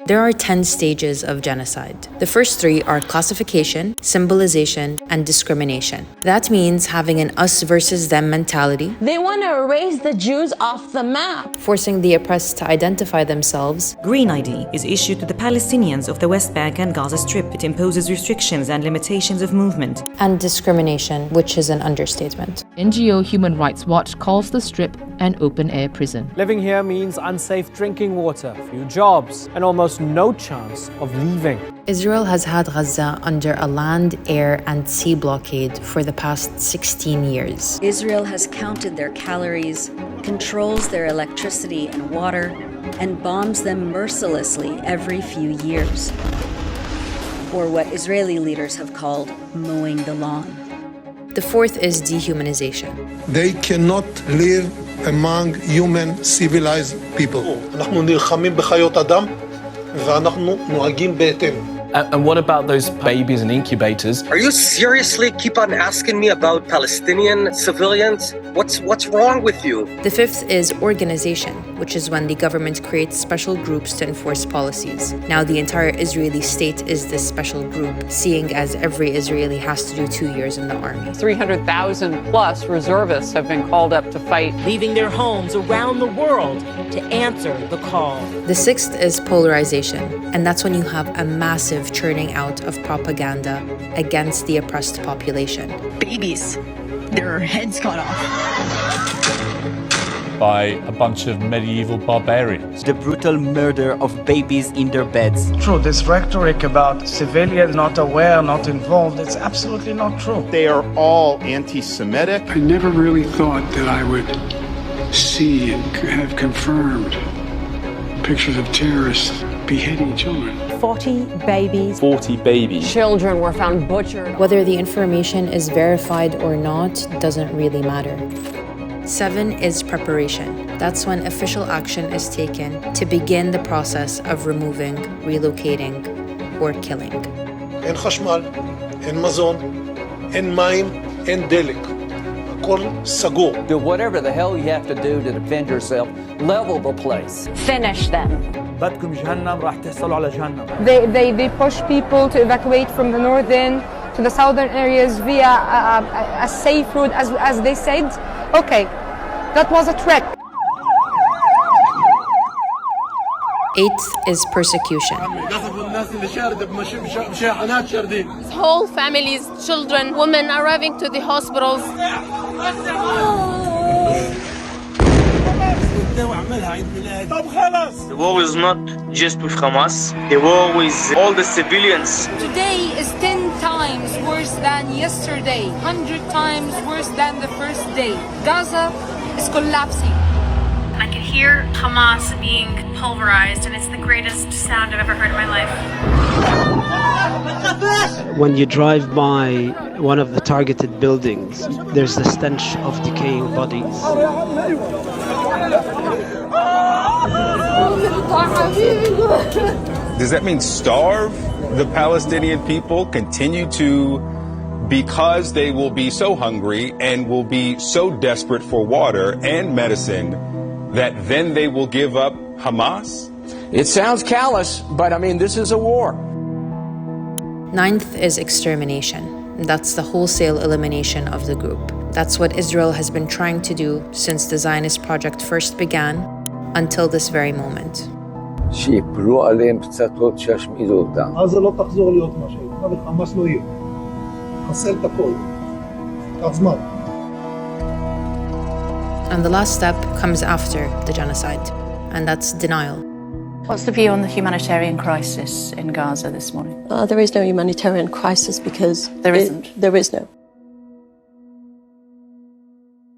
There are 10 stages of genocide. The first 3 are classification, symbolization, and discrimination. That means having an us versus them mentality. They want to erase the Jews off the map. Forcing the oppressed to identify themselves. Green ID is issued to the Palestinians of the West Bank and Gaza Strip. It imposes restrictions and limitations of movement. And discrimination, which is an understatement. NGO Human Rights Watch calls the Strip an open-air prison. Living here means unsafe drinking water, few jobs, and almost no chance of leaving. Israel has had Gaza under a land, air, and sea blockade for the past 16 years. Israel has counted their calories, controls their electricity and water, and bombs them mercilessly every few years. Or what Israeli leaders have called mowing the lawn. The fourth is dehumanization. They cannot live among human civilized people. אנחנו נלחמים בחיות אדם ואנחנו נוהגים בהתאם. And what about those babies and incubators? Are you seriously keep on asking me about Palestinian civilians? What's wrong with you? The fifth is organization, which is when the government creates special groups to enforce policies. Now the entire Israeli state is this special group, seeing as every Israeli has to do 2 years in the army. 300,000 plus reservists have been called up to fight, leaving their homes around the world to answer the call. The sixth is polarization, and that's when you have a massive churning out of propaganda against the oppressed population. Babies, their heads cut off. By a bunch of medieval barbarians. The brutal murder of babies in their beds. True, this rhetoric about civilians not aware, not involved, it's absolutely not true. They are all anti-Semitic. I never really thought that I would see and have confirmed pictures of terrorists beheading children. 40 babies. 40 babies. Children were found butchered. Whether the information is verified or not doesn't really matter. 7 is preparation. That's when official action is taken to begin the process of removing, relocating, or killing. אין חשמל, אין מזון, אין מים, אין דלק. הכל סגור. Do whatever the hell you have to do to defend yourself. Level the place. Finish them. بدكم جهنم راح تحصلوا على جهنم. They push people to evacuate from the northern to the southern areas via a safe route, as they said. Okay, that was a trick. 8 is persecution. Whole families, children, women arriving to the hospitals. The war is not just with Hamas, the war with all the civilians. Today is 10 times worse than yesterday, 100 times worse than the first day. Gaza is collapsing. I can hear Hamas being pulverized, and it's the greatest sound I've ever heard in my life. When you drive by one of the targeted buildings, there's the stench of decaying bodies. Does that mean starve the Palestinian people, continue to, because they will be so hungry and will be so desperate for water and medicine, that then they will give up Hamas? It sounds callous, but I mean, this is a war. 9th is extermination. That's the wholesale elimination of the group. That's what Israel has been trying to do since the Zionist project first began until this very moment. שיפלו עליהם פצצות שישמידו אותם. עזה לא תחזור להיות מה שהייתה, וחמאס לא יהיה. חסל את הכל. קח זמן. And the last step comes after the genocide, and that's denial. What's the view on the humanitarian crisis in Gaza this morning? There is no humanitarian crisis because there isn't. There is no.